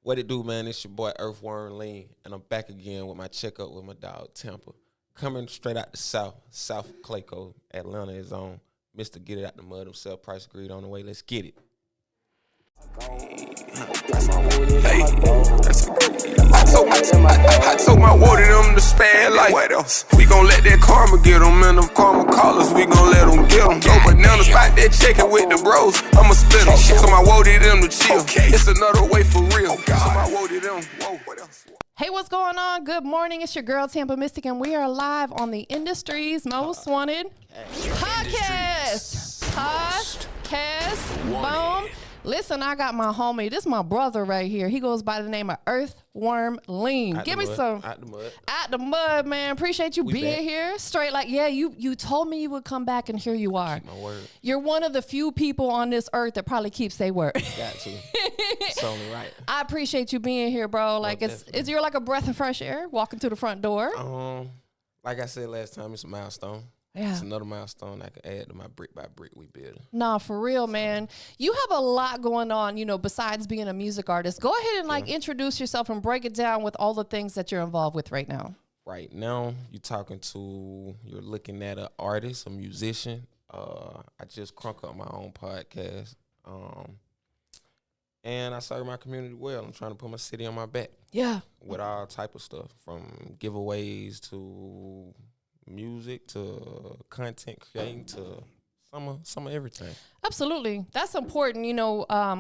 What it do, man? It's your boy Earthworm Lean, and I'm back again with my checkup with my dog Tampa. Coming straight out the South Clayco, Atlanta is on. Mr. Get It Out the Mud himself, Price Agreed on the way. Let's get it. Hey, I told my water them to span like what else? We gon' let that karma get them, and them karma callers, we gon' let them get them. Go bananas, spot that chicken with the bros, I'ma split them. So my water them to chill, it's another way for real. So my water them, whoa, what else? Hey, what's going on? Good morning. It's your girl, TampaMystic, and we are live on the industry's most wanted podcast. Boom. Listen, I got my homie. This is my brother right here. He goes by the name of Earthworm Lean. Give me some. Out the mud. Out the mud, man. Appreciate you being back here. Straight like, yeah, you told me you would come back, and here you are. Keep my word. You're one of the few people on this earth that probably keeps their word. Got to. It's only right. I appreciate you being here, bro. Like, it's you're like a breath of fresh air walking through the front door. Like I said last time, it's a milestone. Yeah. It's another milestone I can add to my brick by brick we build. Nah, for real, man. You have a lot going on, besides being a music artist. Go ahead and introduce yourself and break it down with all the things that you're involved with right now. Right now, you're looking at an artist, a musician. I just crunk up my own podcast. And I serve my community well. I'm trying to put my city on my back. Yeah. With all type of stuff, from giveaways to music to content creating to some of everything. Absolutely. That's important.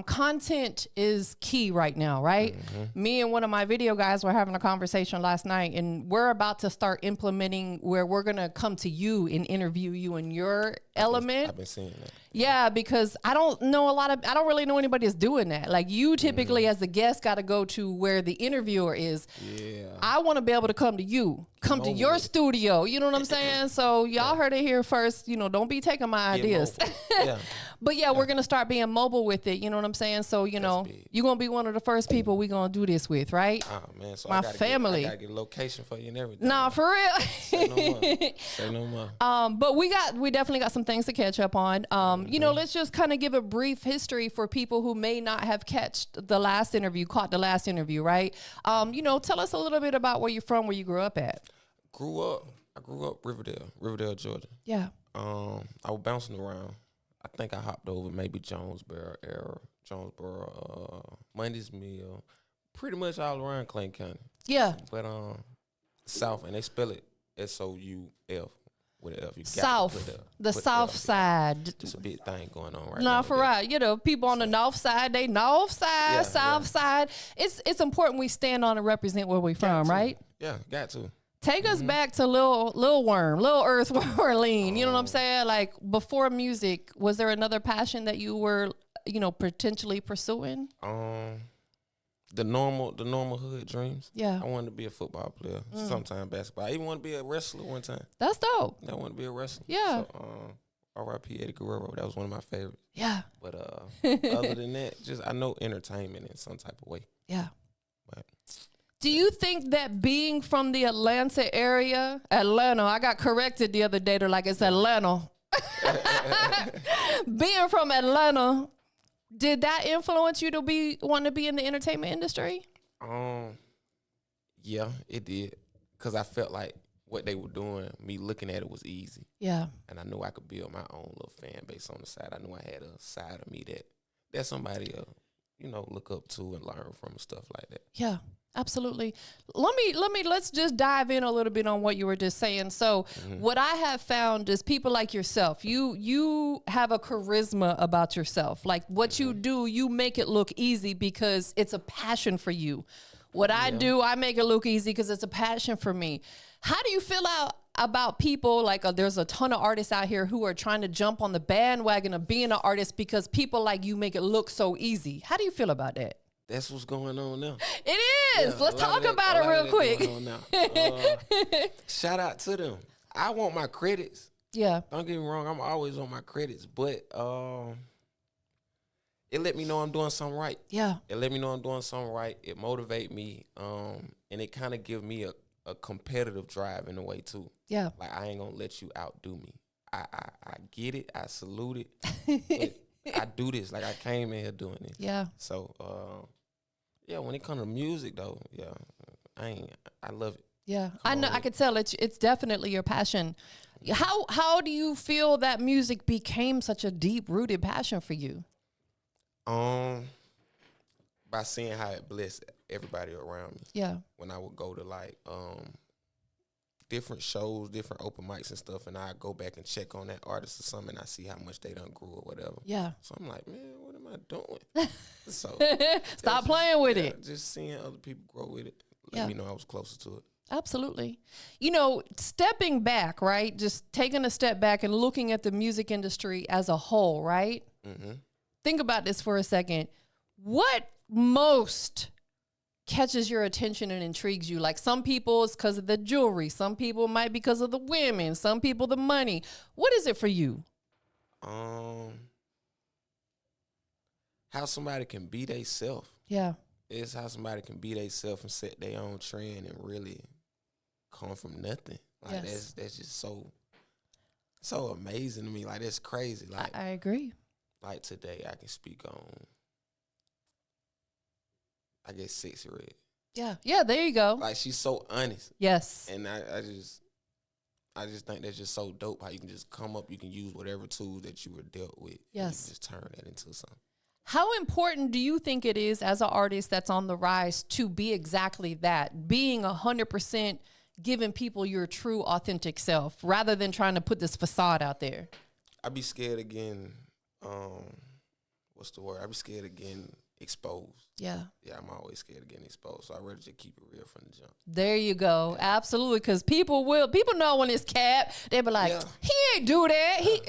Content is key right now, right? Mm-hmm. Me and one of my video guys were having a conversation last night, and we're about to start implementing where we're going to come to you and interview you in your element. I've been seeing that. Yeah, because I don't really know anybody that's doing that. Like, you typically as the guest got to go to where the interviewer is. Yeah. I want to be able to come to you, come to your studio. You know what I'm saying? So y'all heard it here first. Don't be taking my ideas. Yeah. But yeah, we're going to start being mobile with it. You know what I'm saying? So, you're going to be one of the first people we're going to do this with, right? Oh, man. So my family. I got to get a location for you and everything. Nah, for real. Say no more. But we definitely got some things to catch up on. Let's just kind of give a brief history for people who may not have caught the last interview, right? Tell us a little bit about where you're from, where you grew up at. I grew up Riverdale, Georgia. Yeah. I was bouncing around. I think I hopped over maybe Jonesboro, Mondays Mill, pretty much all around Clayton County. Yeah. But South, and they spell it S-O-U-F with an F. South, the South side. It's a big thing going on right now. No, for right. People on the north side, they north side, south side. It's important we stand on and represent where we're from, right? Yeah, got to. Take us back to Lil Earthworm Lean. You know what I'm saying? Like, before music, was there another passion that you were, potentially pursuing? The normal hood dreams. Yeah. I wanted to be a football player, sometime basketball. I even wanted to be a wrestler one time. That's dope. I wanted to be a wrestler. Yeah. So, R.I.P. Eddie Guerrero, that was one of my favorites. Yeah. But other than that, I know entertainment in some type of way. Yeah. But do you think that being from the Atlanta area, I got corrected the other day. They're like, it's Atlanta. Being from Atlanta, did that influence you to want to be in the entertainment industry? Yeah, it did. Because I felt like what they were doing, me looking at it was easy. Yeah. And I knew I could build my own little fan base on the side. I knew I had a side of me that somebody, look up to and learn from and stuff like that. Yeah. Absolutely. Let's just dive in a little bit on what you were just saying. So what I have found is people like yourself, you have a charisma about yourself. Like, what you do, you make it look easy because it's a passion for you. What I do, I make it look easy because it's a passion for me. How do you feel about people like there's a ton of artists out here who are trying to jump on the bandwagon of being an artist because people like you make it look so easy? How do you feel about that? That's what's going on now. It is. Yeah, let's talk about it real quick. Going on now. Shout out to them. I want my credits. Yeah. Don't get me wrong. I'm always on my credits, but it let me know I'm doing something right. Yeah. It let me know I'm doing something right. It motivate me, and it kind of give me a competitive drive in a way too. Yeah. Like, I ain't gonna let you outdo me. I get it. I salute it. But I do this. Like, I came in here doing this. Yeah. So Yeah, when it comes to music though, yeah, I love it. Yeah, Come I know. on. I could tell it's definitely your passion. How do you feel that music became such a deep rooted passion for you? By seeing how it blessed everybody around me. Yeah, When I would go to like different shows, different open mics and stuff, and I go back and check on that artist or something, and I see how much they done grew or whatever. yeah. So I'm like, man, what am I doing? So Stop playing with it. Just seeing other people grow with it, Yeah. let me know I was closer to it. Absolutely. You know, stepping back, right? Just taking a step back and looking at the music industry as a whole, right? Mm-hmm. Think about this for a second. What most catches your attention and intrigues you? Like some people it's because of the jewelry. Some people might be because of the women. Some people the money. What is it for you? How somebody can be they self. Yeah. It's how somebody can be they self and set their own trend and really come from nothing. Like Yes. that's just so amazing to me. Like that's crazy. Like I agree. like today I can speak on I guess Sexy Red. Yeah. Yeah, there you go. Like she's so honest. Yes. And I just think that's just so dope how you can just come up, you can use whatever tools that you were dealt with. Yes. And you can just turn that into something. How important do you think it is as an artist that's on the rise to be exactly that, being 100% giving people your true, authentic self rather than trying to put this facade out there? I'd be scared of getting, what's the word? I'd be scared of getting exposed. Yeah. Yeah, I'm always scared of getting exposed, so I'd rather just keep it real from the jump. There you go. Absolutely. Because people know when it's cap. They be like, Yeah. he ain't do that. He.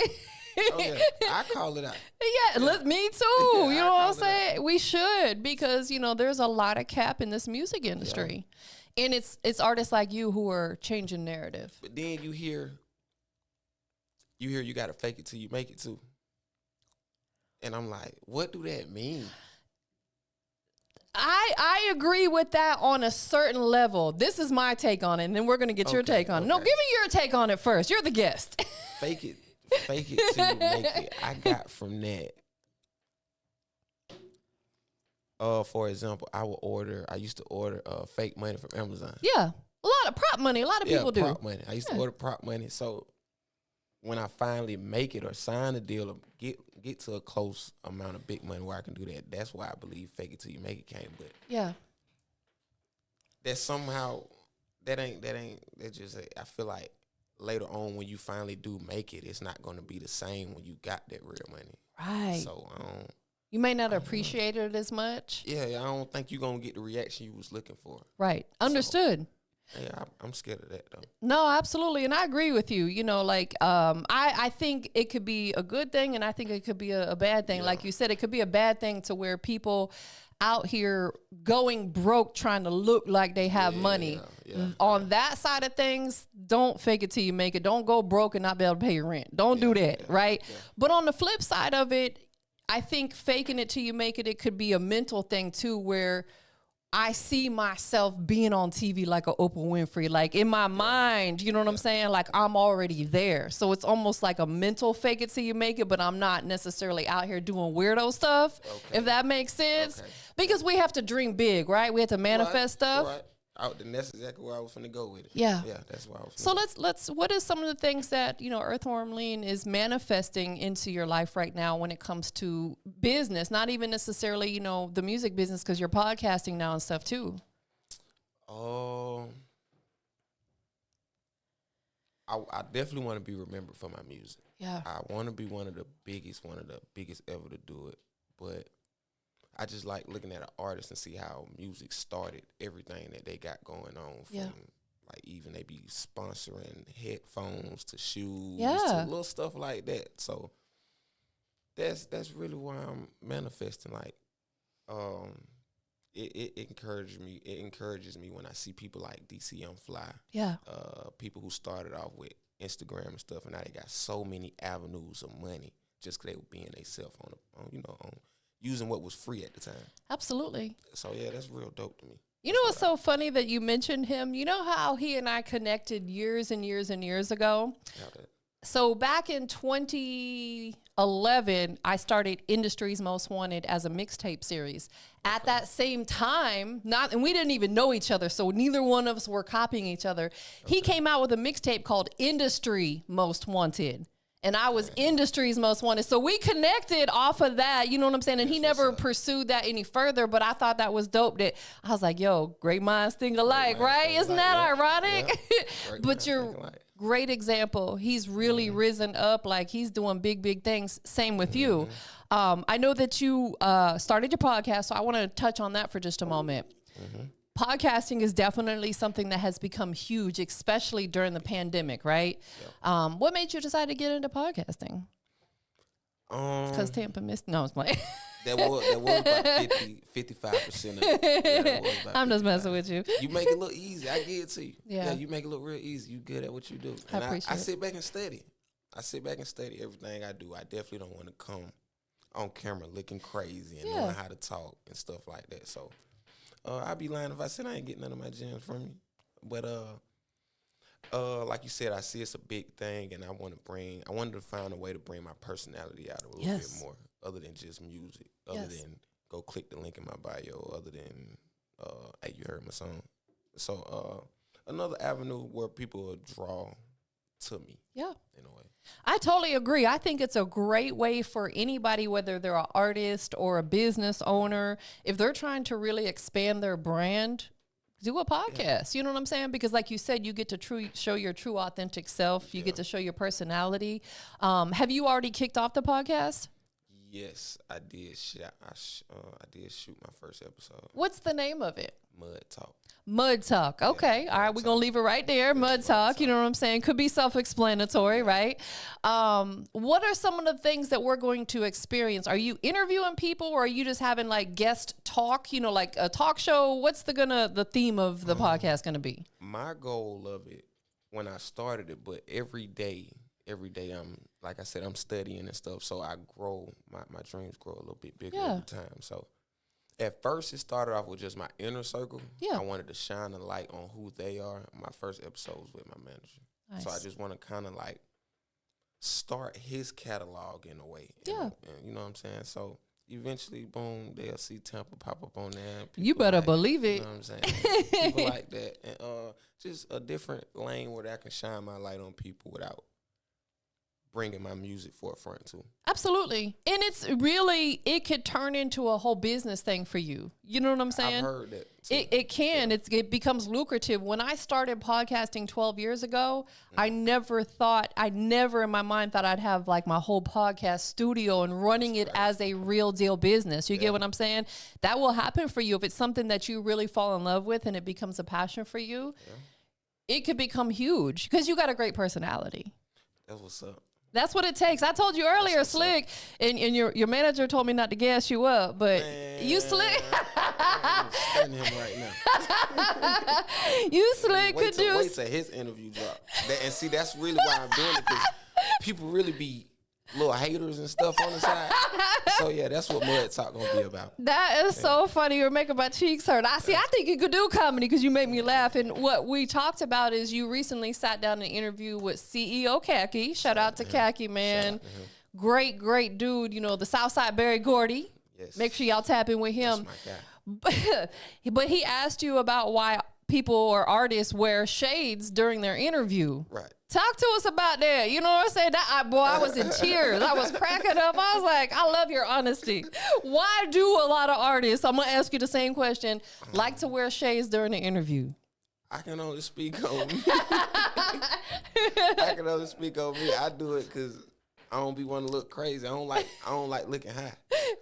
Oh, yeah. I call it out. Yeah, me too. Yeah, You I know what I'm call it saying? We should, because there's a lot of cap in this music industry, and it's artists like you who are changing narrative. But then you hear you got to fake it till you make it too. And I'm like, what do that mean? I agree with that on a certain level. This is my take on it, and then we're gonna get your Okay, take on it. No, okay. give me your take on it first. You're the guest. Fake it till you make it. I got from that. For example, I used to order fake money from Amazon. Yeah, a lot of prop money. A lot of people do. Prop money. I used to order prop money. So when I finally make it or sign a deal or get to a close amount of big money where I can do that, that's why I believe fake it till you make it came. But Yeah, that somehow that just I feel like later on when you finally do make it, it's not going to be the same when you got that real money. right. So You may not appreciate it as much. yeah, I don't think you're gonna get the reaction you was looking for. Right. Understood. Yeah, I'm scared of that though. No, absolutely. And I agree with you. I think it could be a good thing, and I think it could be a bad thing. Yeah. Like you said, it could be a bad thing to where people out here going broke trying to look like they have money. Yeah. On that side of things, don't fake it till you make it. Don't go broke and not be able to pay your rent. Don't do that, right? Yeah. But on the flip side of it, I think faking it till you make it could be a mental thing too, where I see myself being on TV like a Oprah Winfrey, like in my mind, you know what I'm saying? Like I'm already there. So it's almost like a mental fake it till you make it, but I'm not necessarily out here doing weirdo stuff, if that makes sense. Okay. Because we have to dream big, right? We have to manifest stuff. Right. And that's exactly where I was finna go with it. Yeah. Yeah, that's where I was finna So go. let's what is some of the things that, Earthworm Lean is manifesting into your life right now when it comes to business, not even necessarily, the music business, because you're podcasting now and stuff too. I definitely want to be remembered for my music. Yeah. I want to be one of the biggest ever to do it. But I just like looking at an artist and see how music started, everything that they got going on from like even they be sponsoring headphones to shoes to little stuff like that. So that's really why I'm manifesting. Like, it encourages me. It encourages me when I see people like DC Young Fly. Yeah. People who started off with Instagram and stuff, and now they got so many avenues of money just because they were being themselves on using what was free at the time. Absolutely. So yeah, that's real dope to me. You know what's so funny that you mentioned him? You know how he and I connected years and years and years ago? Yeah, So back in 2011, 2011, I started Industry's Most Wanted as a mixtape series. At that same time, and we didn't even know each other, so neither one of us were copying each other. He came out with a mixtape called Industry Most Wanted. And I was Industry's Most Wanted. So we connected off of that, you know what I'm saying? And he never pursued that any further, but I thought that was dope. That I was like, yo, great minds think alike, right? Isn't that ironic? Yeah. But you're great example. He's really risen up. Like, he's doing big, big things. Same with you. I know that you started your podcast, so I want to touch on that for just a moment. Podcasting is definitely something that has become huge, especially during the pandemic, right? Yep. What made you decide to get into podcasting? Because TampaMystic. No, I was playing. That was about 55% of it. Yeah, I'm just messing with you. You make it look easy. I give it to you. Yeah, you make it look real easy. You good at what you do. And I sit back and study. I sit back and study everything I do. I definitely don't want to come on camera looking crazy and knowing how to talk and stuff like that. So I'd be lying if I said I ain't getting none of my gems from you. But like you said, I see it's a big thing, and I wanted to find a way to bring my personality out a little bit more, other than just music, other than go click the link in my bio, other than hey, you heard my song. So another avenue where people will draw to me. Yeah. In a way. I totally agree. I think it's a great way for anybody, whether they're an artist or a business owner, if they're trying to really expand their brand, do a podcast. You know what I'm saying? Because like you said, you get to show your true authentic self. You get to show your personality. Have you already kicked off the podcast? Yes, I did. I did shoot my first episode. What's the name of it? Mud Talk. Mud Talk. Okay. All right. We're going to leave it right there. Mud Talk. You know what I'm saying? Could be self-explanatory, right? What are some of the things that we're going to experience? Are you interviewing people, or are you just having like guest talk, you know, like a talk show? What's the theme of the podcast going to be? My goal of it when I started it, but every day I'm, like I said, I'm studying and stuff. So I grow, my dreams grow a little bit bigger every time. So at first, it started off with just my inner circle. Yeah. I wanted to shine a light on who they are. My first episode was with my manager. Nice. So I just want to kind of like start his catalog in a way. Yeah. And you know what I'm saying? So eventually, boom, they'll see Tampa pop up on there. You better believe it. You know what I'm saying? People like that. And just a different lane where I can shine my light on people without bringing my music forefront too. Absolutely. And it's really, it could turn into a whole business thing for you. You know what I'm saying? I've heard that too. It can. Yeah. It becomes lucrative. When I started podcasting 12 years ago, I never in my mind thought I'd have like my whole podcast studio and running it as a real deal business. You get what I'm saying? That will happen for you if it's something that you really fall in love with and it becomes a passion for you. Yeah. It could become huge because you got a great personality. That's what's up. That's what it takes. I told you earlier, Slick, and your manager told me not to gas you up, but you Slick. I'm studying him right now. You Slick could do. Wait till his interview drop. And see, that's really why I'm doing it, because people really be little haters and stuff on the side. So yeah, that's what Mud Talk gonna be about. That is so funny. You're making my cheeks hurt. I think you could do comedy because you make me laugh. And what we talked about is you recently sat down and interviewed with CEO Khaki. Shout out to Khaki, man. Great dude. You know, the Southside Barry Gordy. Yes. Make sure y'all tap in with him. That's my guy. But he asked you about why people or artists wear shades during their interview. Right. Talk to us about that. You know what I'm saying? I was in tears. I was cracking up. I was like, I love your honesty. Why do a lot of artists, I'm going to ask you the same question, like to wear shades during the interview? I can only speak on me. I can only speak on me. I do it because I don't be wanting to look crazy. I don't like looking high.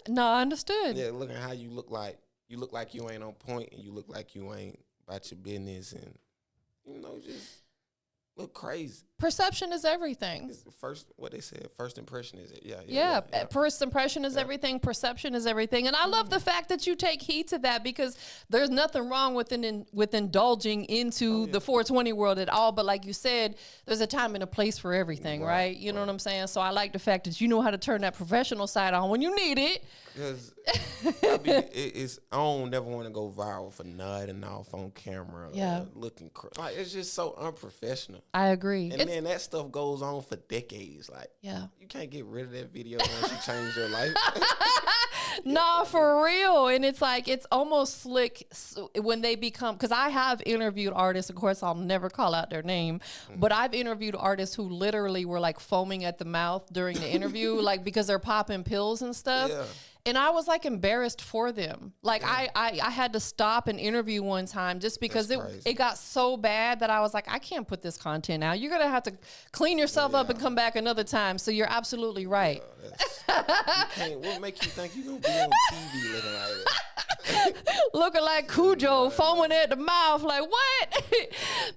No, I understood. Yeah, looking high, you look like you ain't on point, and you look like you ain't about your business, and you know, just look crazy. Perception is everything. It's what they said, first impression is it. Yeah. First impression is everything. Perception is everything. And I love the fact that you take heed to that, because there's nothing wrong with indulging into the 420 world at all. But like you said, there's a time and a place for everything, right? You know what I'm saying? So I like the fact that you know how to turn that professional side on when you need it. Because I don't never want to go viral for nodding off on camera. Looking like, it's just so unprofessional. I agree. And then that stuff goes on for decades. Like, you can't get rid of that video once you change your life. Nah, for real. And it's like, it's almost slick when they become, because I have interviewed artists, of course, I'll never call out their name, but I've interviewed artists who literally were like foaming at the mouth during the interview, like because they're popping pills and stuff. Yeah. And I was like embarrassed for them. Like I had to stop an interview one time just because it got so bad that I was like, I can't put this content out. You're going to have to clean yourself up and come back another time. So you're absolutely right. What makes you think you're going to be on TV looking like that? Looking like Cujo, foaming at the mouth, like what?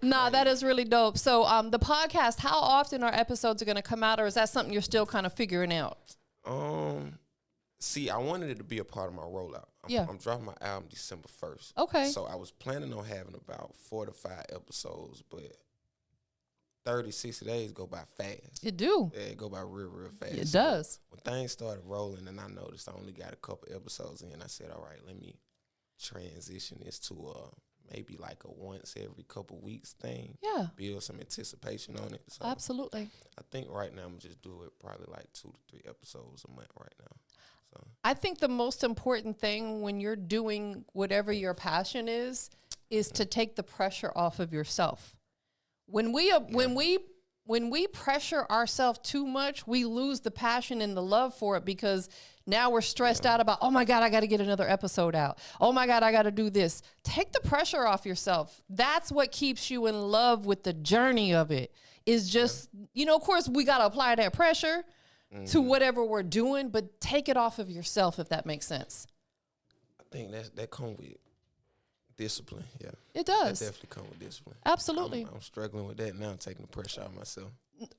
Nah, that is really dope. So the podcast, how often are episodes going to come out, or is that something you're still kind of figuring out? See, I wanted it to be a part of my rollout. I'm dropping my album December 1st. Okay. So I was planning on having about 4 to 5 episodes, but 30, 60 days go by fast. It do. Yeah, it go by real, real fast. It does. When things started rolling and I noticed I only got a couple episodes in, I said, all right, let me transition this to maybe like a once every couple weeks thing. Yeah. Build some anticipation on it. So absolutely. I think right now I'm just do it probably like 2 to 3 episodes a month right now. So I think the most important thing when you're doing whatever your passion is to take the pressure off of yourself. When we pressure ourselves too much, we lose the passion and the love for it because now we're stressed out about, oh my God, I got to get another episode out. Oh my God, I got to do this. Take the pressure off yourself. That's what keeps you in love with the journey of it. Is just, of course we got to apply that pressure to whatever we're doing, but take it off of yourself, if that makes sense. I think that comes with discipline, yeah. It does. That definitely comes with discipline. Absolutely. I'm struggling with that now, taking the pressure off myself.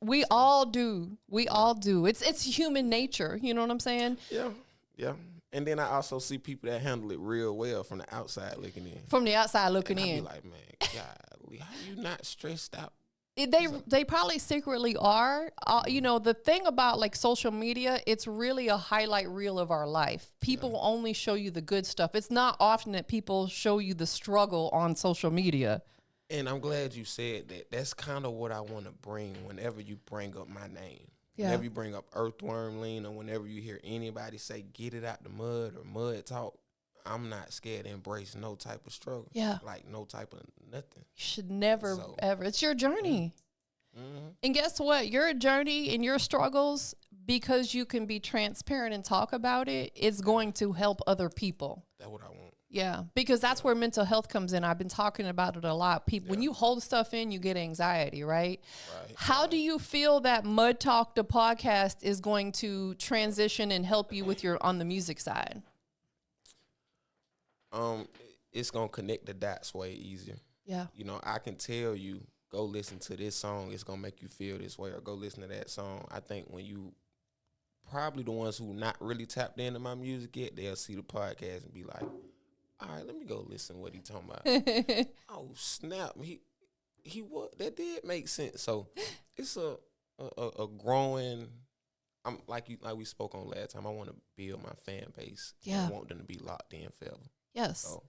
We all do. We all do. It's human nature. You know what I'm saying? Yeah. And then I also see people that handle it real well from the outside looking in. From the outside looking in. I be like, man, golly, how you not stressed out? They probably secretly are. The thing about like social media, it's really a highlight reel of our life. People only show you the good stuff. It's not often that people show you the struggle on social media. And I'm glad you said that. That's kind of what I want to bring whenever you bring up my name. Yeah. Whenever you bring up Earthworm Lean, or whenever you hear anybody say, get it out the mud or mud talk, I'm not scared to embrace no type of struggle. Yeah. Like no type of nothing. You should never, ever. It's your journey. Mm-hmm. And guess what? Your journey and your struggles, because you can be transparent and talk about it, it's going to help other people. That's what I want. Yeah, because that's where mental health comes in. I've been talking about it a lot. People, when you hold stuff in, you get anxiety, right? How do you feel that Mud Talk, the podcast, is going to transition and help you with on the music side? It's gonna connect the dots way easier. Yeah. I can tell you, go listen to this song, it's gonna make you feel this way, or go listen to that song. I think when you probably the ones who not really tapped into my music yet, they'll see the podcast and be like, all right, let me go listen to what he talking about. Oh snap, he what that did make sense. So it's a growing. I'm like we spoke on last time. I want to build my fan base. Yeah, I want them to be locked in forever. Yes. So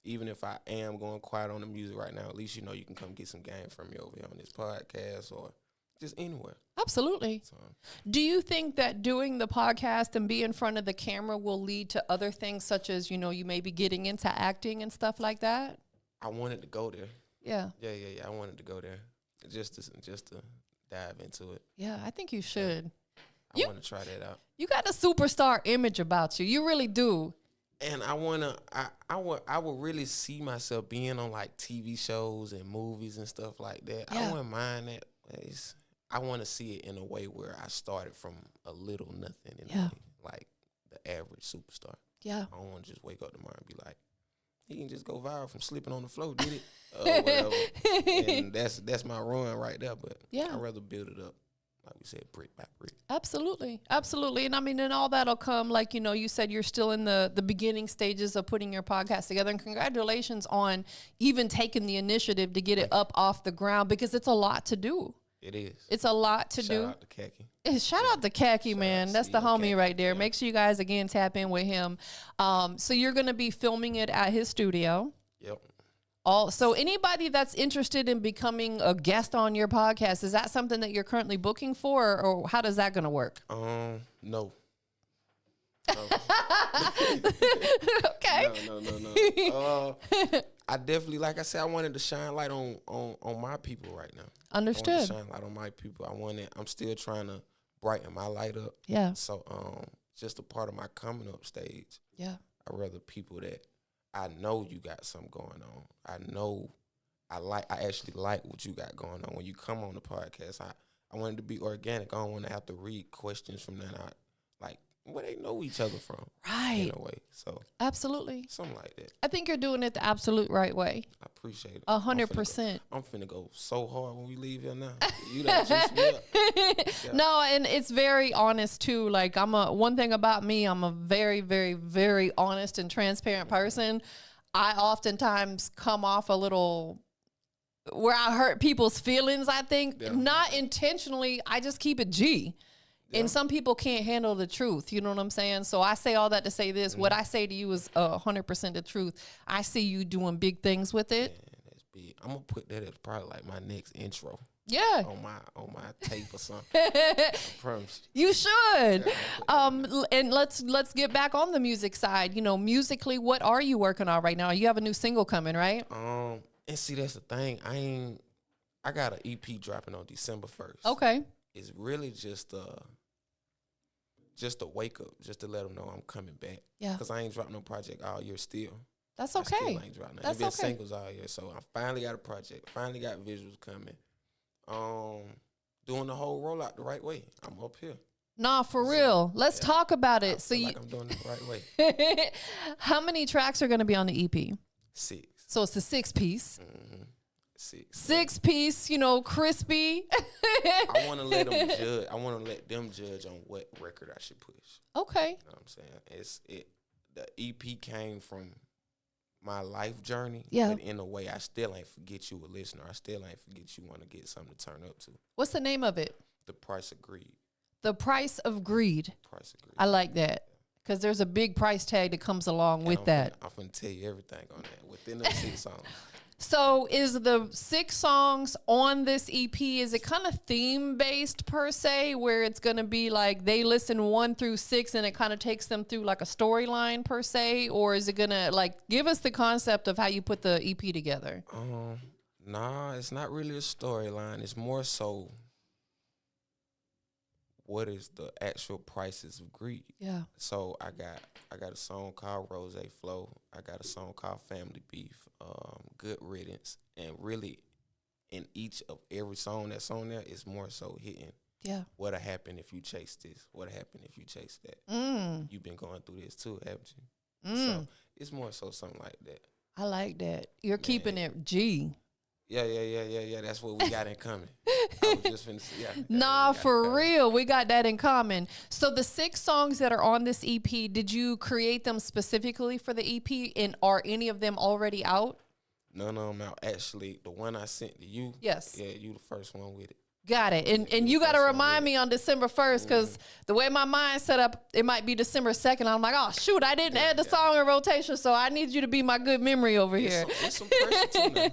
even if I am going quiet on the music right now, at least you can come get some game from me over here on this podcast or just anywhere. Absolutely. So, do you think that doing the podcast and be in front of the camera will lead to other things, such as, you may be getting into acting and stuff like that? I wanted to go there. Yeah. Yeah. I wanted to go there just to dive into it. Yeah, I think you should. I want to try that out. You got a superstar image about you. You really do. And I would really see myself being on like TV shows and movies and stuff like that. Yeah. I wouldn't mind that. I want to see it in a way where I started from a little nothing like the average superstar. Yeah. I don't want to just wake up tomorrow and be like, he can just go viral from slipping on the floor, did it? Whatever. And that's my run right there. But I'd rather build it up. Like we said, brick by brick. Absolutely. And I mean, and all that'll come, like, you said you're still in the beginning stages of putting your podcast together. And congratulations on even taking the initiative to get it up off the ground, because it's a lot to do. It is. It's a lot to do. Shout out to Khaki. Shout out to Khaki, man. That's the homie right there. Yeah. Make sure you guys, again, tap in with him. So you're going to be filming it at his studio. Yep. So anybody that's interested in becoming a guest on your podcast, is that something that you're currently booking for, or how does that going to work? No. Okay. No. I definitely, like I said, I wanted to shine light on my people right now. Understood. I wanted to shine light on my people. I'm still trying to brighten my light up. Yeah. So, just a part of my coming up stage. Yeah. I rather people that I know you got something going on. I know I actually like what you got going on. When you come on the podcast, I want it to be organic. I don't want to have to read questions from that. Where they know each other from. Right. In a way. So absolutely. Something like that. I think you're doing it the absolute right way. I appreciate it. 100%. I'm finna go so hard when we leave here now. You done juiced me up. Yeah. No, and it's very honest too. Like one thing about me, I'm a very, very, very honest and transparent person. I oftentimes come off a little where I hurt people's feelings, I think. Not intentionally. I just keep it G. And some people can't handle the truth. You know what I'm saying? So I say all that to say this. What I say to you is 100% the truth. I see you doing big things with it. Man, that's big. I'm going to put that as probably like my next intro. Yeah. On my tape or something. I promise you should. Yeah, and let's get back on the music side. You know, musically, what are you working on right now? You have a new single coming, right? And see, that's the thing. I got an EP dropping on December 1st. Okay. It's really just a wake up, just to let them know I'm coming back. Yeah. Because I ain't dropped no project all year still. That's okay. I still ain't dropped nothing. That's It's been okay. singles all year. So I finally got a project. Finally got visuals coming. Doing the whole rollout the right way. I'm up here. Nah, for real. Let's talk about it. I feel like I'm doing it the right way. How many tracks are going to be on the EP? 6. So it's the 6-piece. Mm-hmm. 6. 6-piece, crispy. I want to let them judge. I want to let them judge on what record I should push. Okay. You know what I'm saying? The EP came from my life journey. Yeah. But in a way, I still ain't forget you a listener. I still ain't forget you want to get something to turn up to. What's the name of it? The Price of Greed. The Price of Greed. Price of Greed. I like that. Because there's a big price tag that comes along with that. I'm going to tell you everything on that within the 6 songs. So is the 6 songs on this EP, is it kind of theme-based per se, where it's going to be like they listen 1 through 6 and it kind of takes them through like a storyline per se? Or is it going to like give us the concept of how you put the EP together? Nah, it's not really a storyline. It's more so what is the actual prices of greed. Yeah. So I got a song called Rose Flow. I got a song called Family Beef, Good Riddance, and really in each of every song that's on there is more so hitting. Yeah. What'll happen if you chase this? What'll happen if you chase that? You've been going through this too, haven't you? So it's more so something like that. I like that. You're keeping it G. Yeah. That's what we got in common. I was just finna say, Nah, for real. We got that in common. So the 6 songs that are on this EP, did you create them specifically for the EP? And are any of them already out? None of them out. Actually, the one I sent to you. Yes. Yeah, you the first one with it. Got it. And you got to remind me on December 1st, because the way my mind's set up, it might be December 2nd. I'm like, oh, shoot, I didn't add the song in rotation, so I need you to be my good memory over here. It's some pressure, too, now.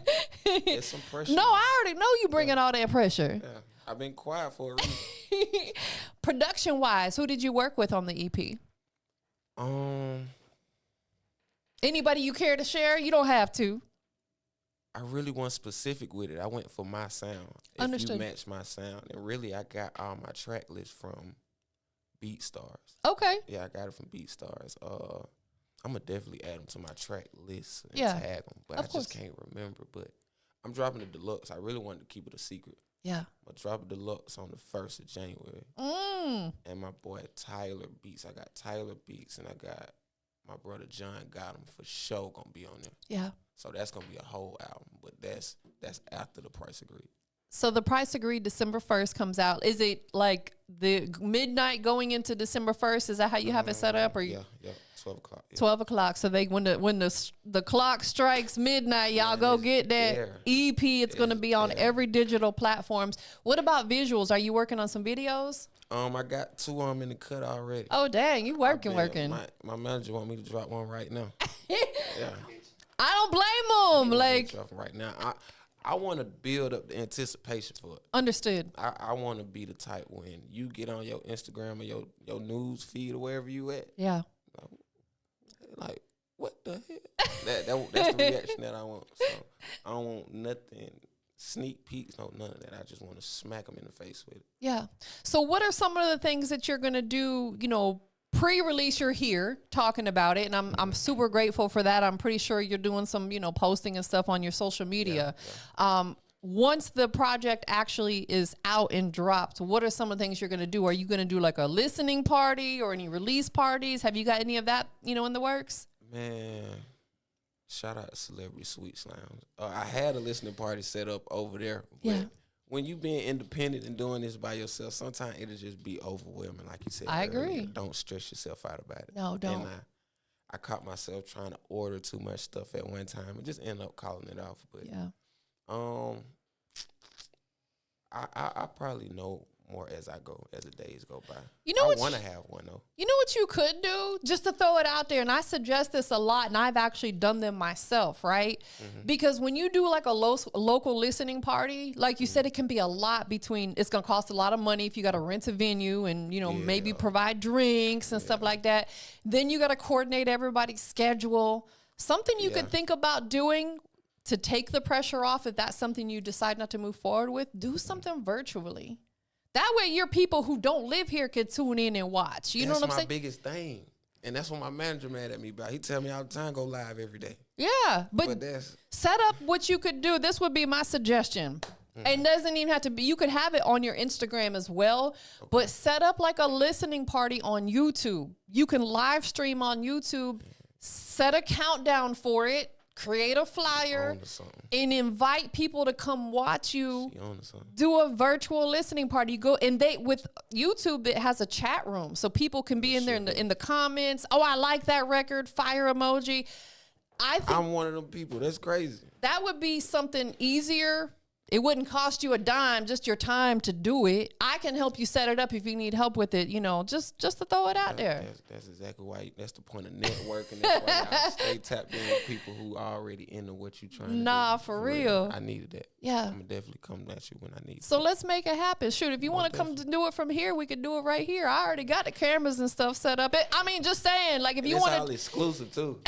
It's some pressure. No, I already know you bringing all that pressure. Yeah, I've been quiet for a reason. Production-wise, who did you work with on the EP? Anybody you care to share? You don't have to. I really wasn't specific with it. I went for my sound. Understood. If you match my sound. And really, I got all my track list from BeatStars. Okay. Yeah, I got it from BeatStars. I'm going to definitely add them to my track list and tag them. But I just can't remember. But I'm dropping the deluxe. I really wanted to keep it a secret. Yeah. I'm going to drop a deluxe on the 1st of January. And my boy Tyler Beats. I got Tyler Beats and I got my brother John got him for sure going to be on there. Yeah. So that's going to be a whole album, but that's after The Price of Greed. So The Price of Greed, December 1st comes out. Is it like the midnight going into December 1st? Is that how you have it set up? Or yeah, 12 o'clock. Yeah. 12 o'clock. So when the clock strikes midnight, y'all go get that EP. It's going to be on every digital platforms. What about visuals? Are you working on some videos? I got 2 of them in the cut already. Oh, dang. You working. My manager want me to drop one right now. Yeah. I don't blame them. Like, right now, I want to build up the anticipation for it. Understood. I want to be the type when you get on your Instagram or your news feed or wherever you at. Yeah. Like, what the hell? That's the reaction that I want. So I don't want nothing, sneak peeks, no, none of that. I just want to smack them in the face with it. Yeah. So what are some of the things that you're going to do, pre-release? You're here talking about it, and I'm super grateful for that. I'm pretty sure you're doing some, posting and stuff on your social media. Yeah. Once the project actually is out and dropped, what are some of the things you're going to do? Are you going to do like a listening party or any release parties? Have you got any of that, in the works? Man, shout out to Celebrity Sweets Lounge. I had a listening party set up over there. But when you being independent and doing this by yourself, sometimes it'll just be overwhelming, like you said. I earlier. agree. Don't stress yourself out about it. No, don't. And I caught myself trying to order too much stuff at one time and just end up calling it off. But I probably know more as I go, as the days go by. I want to have one, though. You know what you could do? Just to throw it out there, and I suggest this a lot, and I've actually done them myself, right? Mm-hmm. Because when you do like a local listening party, like you said, it can be a lot between, it's going to cost a lot of money if you got to rent a venue and, maybe provide drinks and stuff like that. Then you got to coordinate everybody's schedule. Something you could think about doing to take the pressure off, if that's something you decide not to move forward with, do something virtually. That way your people who don't live here can tune in and watch. You know what I'm saying? That's my biggest thing. And that's what my manager mad at me about. He tell me all the time, go live every day. Yeah, but set up what you could do. This would be my suggestion. It doesn't even have to be, you could have it on your Instagram as well, but set up like a listening party on YouTube. You can live stream on YouTube, set a countdown for it, create a flyer, and invite people to come watch you do a virtual listening party. You go, and with YouTube, it has a chat room, so people can be in there in the comments. Oh, I like that record, fire emoji. I think I'm one of them people. That's crazy. That would be something easier. It wouldn't cost you a dime, just your time to do it. I can help you set it up if you need help with it, just to throw it out there. That's exactly why. That's the point of networking. That's why I stay tapped in with people who are already into what you're trying to do. Nah, for real. I needed that. Yeah. I'm going to definitely come at you when I need So let's make it happen. Shoot, if you want to come to do it from here, we could do it right here. I already got the cameras and stuff set up. Just saying, like, if you want to. It's all exclusive, too.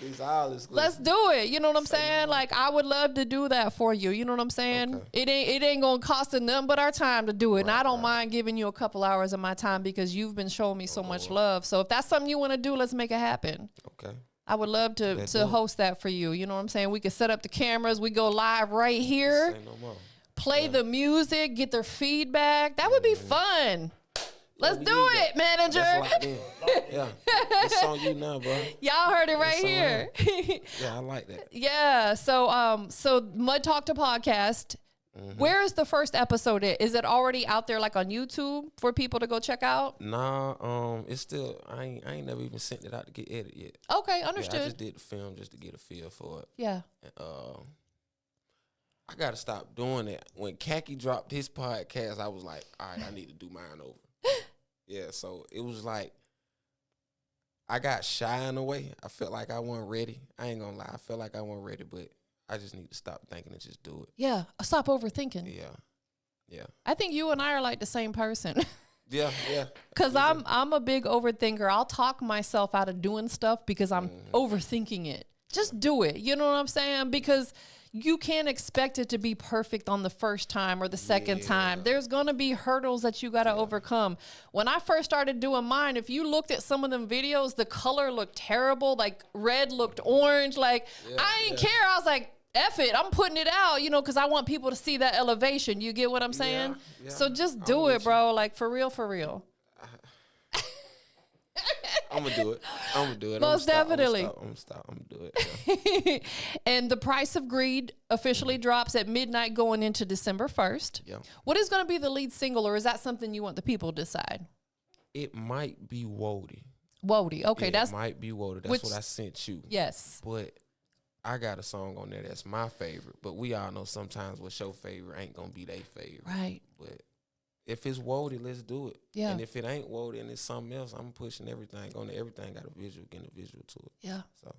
It's all exclusive. Let's do it. You know what I'm saying? Like, I would love to do that for you. You know what I'm saying? Okay. It ain't gonna cost us nothing but our time to do it. And I don't mind giving you a couple hours of my time because you've been showing me so much love. So if that's something you want to do, let's make it happen. Okay. I would love to host that for you. You know what I'm saying? We could set up the cameras. We go live right here. Play the music, get their feedback. That would be fun. Let's do it, manager. Yeah, it's on you now, bro. Y'all heard it right here. Yeah, I like that. Yeah, so Mud Talk to Podcast. Mm-hmm. Where is the first episode at? Is it already out there like on YouTube for people to go check out? Nah, it's still, I ain't never even sent it out to get edited yet. Okay, understood. Yeah, I just did the film just to get a feel for it. Yeah. And, I got to stop doing it. When Khaki dropped his podcast, I was like, all right, I need to do mine over. Yeah, so it was like, I got shy in a way. I felt like I wasn't ready. I ain't gonna lie. I felt like I wasn't ready, but I just need to stop thinking and just do it. Yeah, stop overthinking. Yeah. I think you and I are like the same person. Yeah. Because I'm a big overthinker. I'll talk myself out of doing stuff because I'm overthinking it. Just do it. You know what I'm saying? Because you can't expect it to be perfect on the first time or the second time. There's going to be hurdles that you got to overcome. When I first started doing mine, if you looked at some of them videos, the color looked terrible. Like red looked orange. Like I didn't care. I was like, F it, I'm putting it out, because I want people to see that elevation. You get what I'm saying? Yeah. So just do it, bro. Like for real. I'm gonna do it. Most definitely. I'm gonna stop. I'm gonna do it. Yeah. And The Price of Greed officially drops at midnight going into December 1st. Yeah. What is going to be the lead single, or is that something you want the people to decide? It might be Wody. Wody. Okay, it might be Wody. That's what I sent you. Yes. But I got a song on there that's my favorite. But we all know sometimes what's your favorite ain't gonna be their favorite. Right. But if it's Wody, let's do it. Yeah. And if it ain't Wody and it's something else, I'm pushing everything on it. Everything got a visual, getting a visual to it. Yeah. So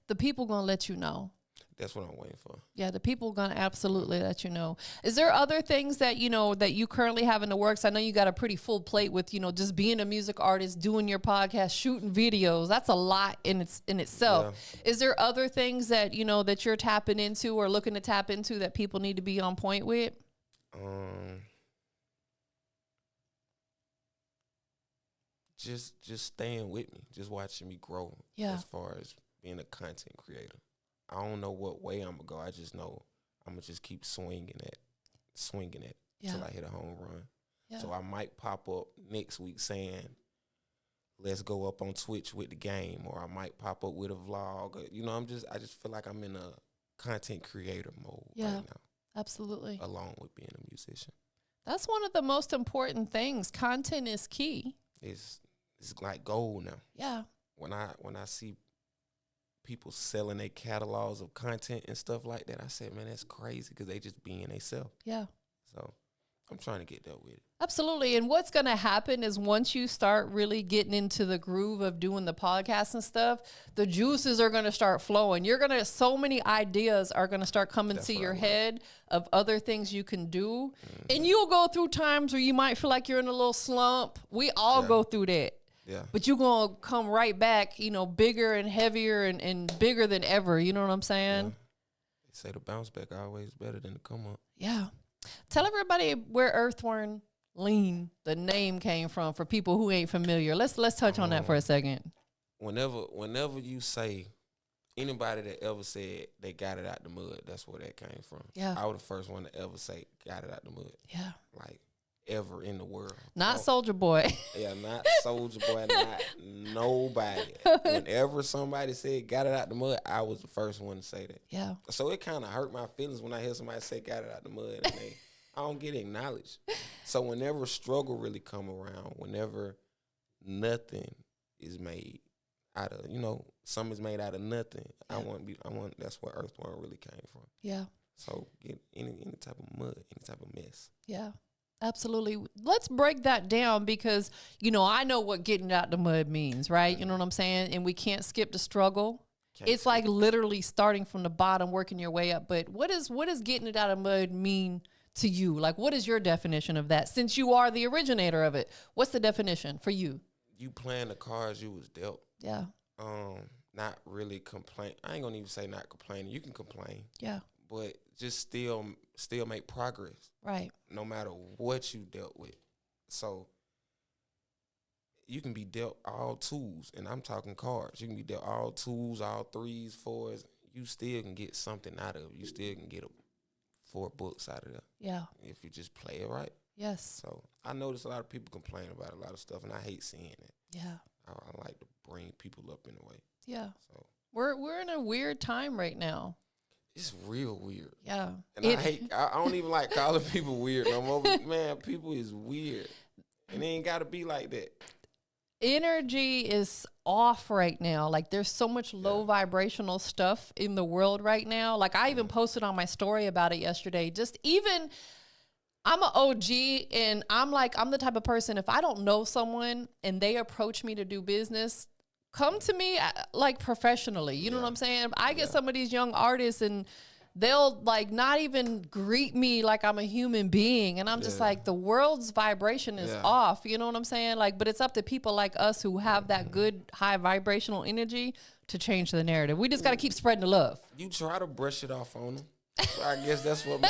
the people gonna let you know. That's what I'm waiting for. Yeah, the people gonna absolutely let you know. Is there other things that that you currently have in the works? I know you got a pretty full plate with just being a music artist, doing your podcast, shooting videos. That's a lot in itself. Yeah. Is there other things that that you're tapping into or looking to tap into that people need to be on point with? Just staying with me, just watching me grow. Yeah. As far as being a content creator. I don't know what way I'm gonna go. I just know I'm gonna just keep swinging it till I hit a home run. Yeah. So I might pop up next week saying, let's go up on Twitch with the game, or I might pop up with a vlog. I just feel like I'm in a content creator mode right now. Absolutely. Along with being a musician. That's one of the most important things. Content is key. It's like gold now. Yeah. When I see people selling their catalogs of content and stuff like that, I said, man, that's crazy, because they just being themselves. Yeah. So I'm trying to get that with it. Absolutely. And what's going to happen is once you start really getting into the groove of doing the podcast and stuff, the juices are going to start flowing. So many ideas are going to start coming to your head of other things you can do. Mm-hmm. And you'll go through times where you might feel like you're in a little slump. We all go through that. Yeah. But you're going to come right back, bigger and heavier and bigger than ever. You know what I'm saying? Yeah. They say the bounce back always better than the come up. Yeah. Tell everybody where Earthworm Lean, the name, came from for people who ain't familiar. Let's touch on that for a second. Whenever you say, anybody that ever said they got it out the mud, that's where that came from. Yeah. I was the first one to ever say got it out the mud. Yeah. Like, ever in the world. Not Soulja Boy. Yeah, not Soulja Boy, not nobody. Whenever somebody said got it out the mud, I was the first one to say that. Yeah. So it kind of hurt my feelings when I hear somebody say got it out the mud, and I don't get acknowledged. So whenever struggle really come around, whenever nothing is made out of, something is made out of nothing, yeah. I want that's where Earthworm really came from. Yeah. So get any type of mud, any type of mess. Yeah. Absolutely. Let's break that down because, I know what getting out the mud means, right? You know what I'm saying? And we can't skip the struggle. It's like literally starting from the bottom, working your way up. But what does getting it out of mud mean to you? Like, what is your definition of that? Since you are the originator of it, what's the definition for you? You playing the cards you was dealt. Yeah. Not really complain. I ain't gonna even say not complaining. You can complain. Yeah. But just still make progress. Right. No matter what you dealt with. So you can be dealt all twos, and I'm talking cards. You can be dealt all twos, all threes, fours. You still can get something out of it. You still can get 4 books out of that. Yeah. If you just play it right. Yes. So I notice a lot of people complain about a lot of stuff, and I hate seeing it. Yeah. I like to bring people up in a way. Yeah. So we're in a weird time right now. It's real weird. Yeah. And I don't even like calling people weird no more. Man, people is weird. And it ain't got to be like that. Energy is off right now. Like, there's so much low vibrational stuff in the world right now. Like, I even posted on my story about it yesterday. I'm an OG, and I'm the type of person, if I don't know someone and they approach me to do business, come to me like professionally. You know what I'm saying? I get some of these young artists and they'll like not even greet me like I'm a human being. And I'm just like, the world's vibration is off. You know what I'm saying? Like, but it's up to people like us who have that good high vibrational energy to change the narrative. We just got to keep spreading the love. You try to brush it off on them. So I guess that's what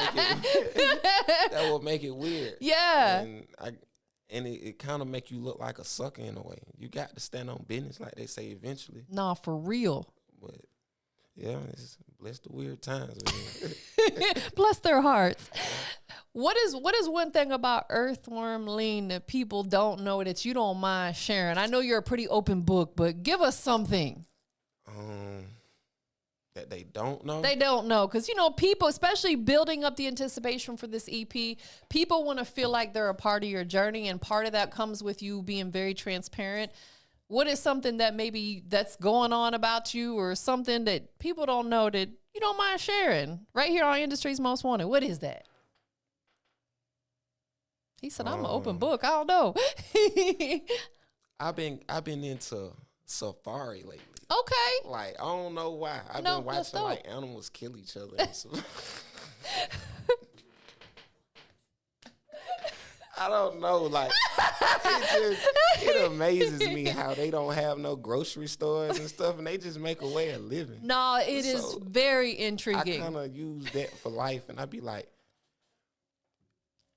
make it weird. Yeah. And it kind of make you look like a sucker in a way. You got to stand on business, like they say, eventually. Nah, for real. But yeah, it's bless the weird times. Bless their hearts. What is one thing about Earthworm Lean that people don't know that you don't mind sharing? I know you're a pretty open book, but give us something. That they don't know? They don't know. Because, people, especially building up the anticipation for this EP, people want to feel like they're a part of your journey, and part of that comes with you being very transparent. What is something that maybe that's going on about you, or something that people don't know that you don't mind sharing right here on Industry's Most Wanted? What is that? He said, I'm an open book. I don't know. I've been into safari lately. Okay. Like, I don't know why. I've No, been that's watching, dope. like, animals kill each other. And so. I don't know. Like, it amazes me how they don't have no grocery stores and stuff, and they just make a way of living. No, it is very I intriguing. kind of use that for life, and I be like,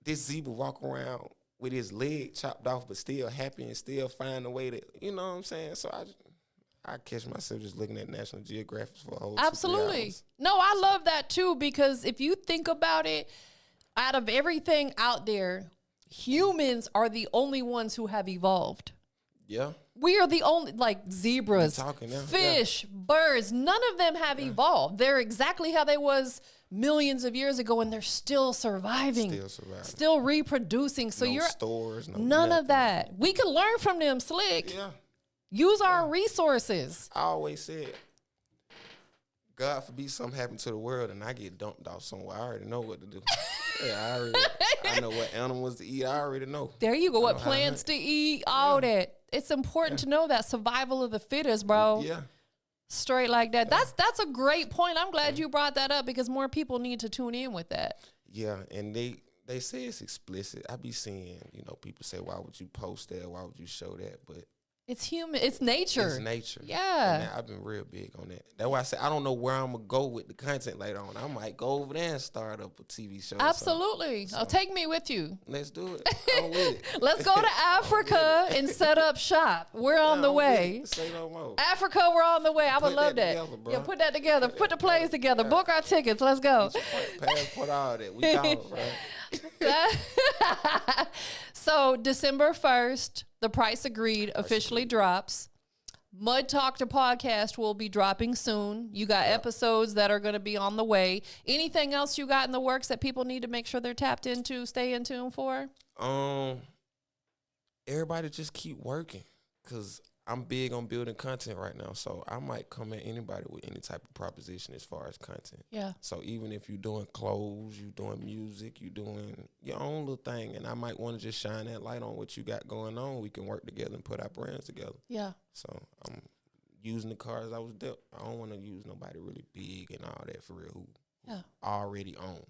this zebra walk around with his leg chopped off, but still happy and still find a way to, you know what I'm saying? So I catch myself just looking at National Geographic for a whole 2-3 Absolutely. hours. No, I love that too, because if you think about it, out of everything out there, humans are the only ones who have evolved. Yeah. We are the only, like zebras, fish, birds, none of them have evolved. They're exactly how they was millions of years ago, and they're still surviving. Still reproducing. So no stores, none nothing. of that. We can learn from them, Slick. Yeah. Use our resources. I always said, God forbid something happen to the world and I get dumped off somewhere. I already know what to do. Yeah, I know what animals to eat. I already know. There you go. What plants to eat, all that. It's important to know that survival of the fittest, bro. Yeah. Straight like that. That's a great point. I'm glad you brought that up because more people need to tune in with that. Yeah, and they say it's explicit. I be seeing, people say, why would you post that? Why would you show that? But it's human. It's nature. It's nature. Yeah. And I've been real big on that. That's why I say I don't know where I'm going to go with the content later on. I might go over there and start up a TV show. Absolutely. So, take me with you. Let's do it. I'm with it. Let's go to Africa and set up shop. We're on the way. Say no more. Africa, we're on the way. I would love that. Together, yeah, put that together. Put the plays together. Book our tickets. Let's go. Passport, all that. We gone, bro. So December 1st, The Price Agreed officially drops. Mud Talk the podcast will be dropping soon. You got episodes that are going to be on the way. Anything else you got in the works that people need to make sure they're tapped into, stay in tune for? Everybody just keep working because I'm big on building content right now. So I might come at anybody with any type of proposition as far as content. Yeah. So even if you're doing clothes, you're doing music, you're doing your own little thing, and I might want to just shine that light on what you got going on, we can work together and put our brands together. Yeah. So I'm using the cards I was dealt. I don't want to use nobody really big and all that for real who already own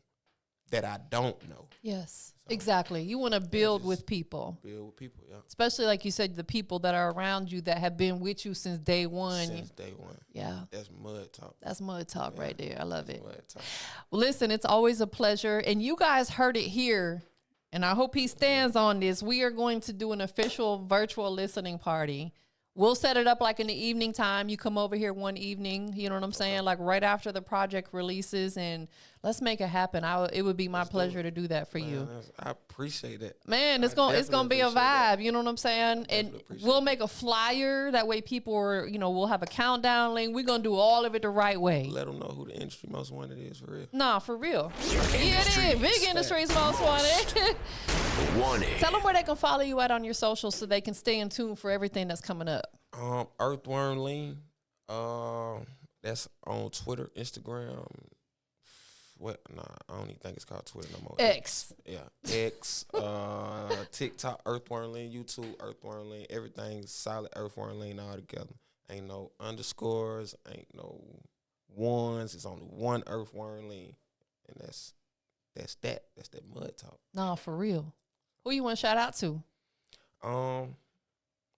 that I don't know. Yes, so exactly. You want to build with people. Build with people, yeah. Especially like you said, the people that are around you that have been with you since day one. Since day one. Yeah. That's mud talk. That's mud talk right there. I love it. Mud talk. Well, listen, it's always a pleasure. And you guys heard it here. And I hope he stands on this. We are going to do an official virtual listening party. We'll set it up like in the evening time. You come over here one evening, you know what I'm saying? Like right after the project releases, and let's make it happen. It would be my pleasure to do you Man, I appreciate that. Man, it's gonna be a vibe. You know what I'm saying? And we'll make a flyer. That way people are, we'll have a countdown link. We're gonna do all of it the right way. Let them know who the industry most wanted is for real. Nah, for real. Yeah, it is. Big industry's most wanted. Tell them where they can follow you at on your socials so they can stay in tune for everything that's coming up. Earthworm Lean. That's on Twitter, Instagram. I don't even think it's called Twitter no more. X. Yeah, X. TikTok, Earthworm Lean. YouTube, Earthworm Lean. Everything's solid Earthworm Lean all together. Ain't no underscores. Ain't no ones. It's only one Earthworm Lean, and that's that. That's that mud talk. Nah, for real. Who you want to shout out to?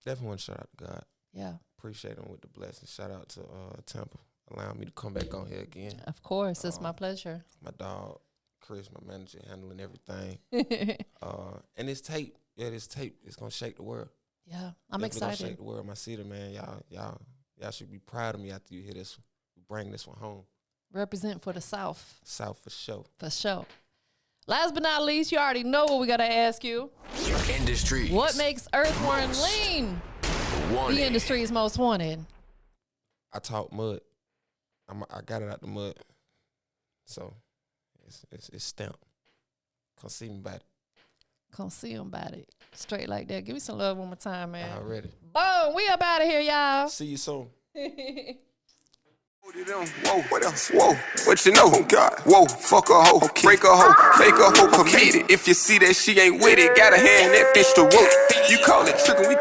Definitely want to shout out to God. Yeah. Appreciate him with the blessings. Shout out to Tampa, allowing me to come back on here again. Of course, it's my pleasure. My dog, Chris, my manager, handling everything. And this tape, this tape is gonna shake the world. Yeah, I'm Definitely excited. Gonna shake the world, my city, man. Y'all should be proud of me after you hear this one. Bring this one home. Represent for the South. South for sure. For sure. Last but not least, you already know what we gotta ask you. Industry. What makes Earthworm Lean the industry's most wanted? I talk mud. I got it out the mud. So it's stamped. Come see me about it. Come see him about it. Straight like that. Give me some love one more time, man. Already. Boom, we up out of here, y'all. See you soon. Whoa, what else? Whoa, what you know? Oh God. Whoa, fuck a hoe, break a hoe, fake a hoe, commit it. If you see that she ain't with it, gotta hand that bitch to work. You call it trickin', we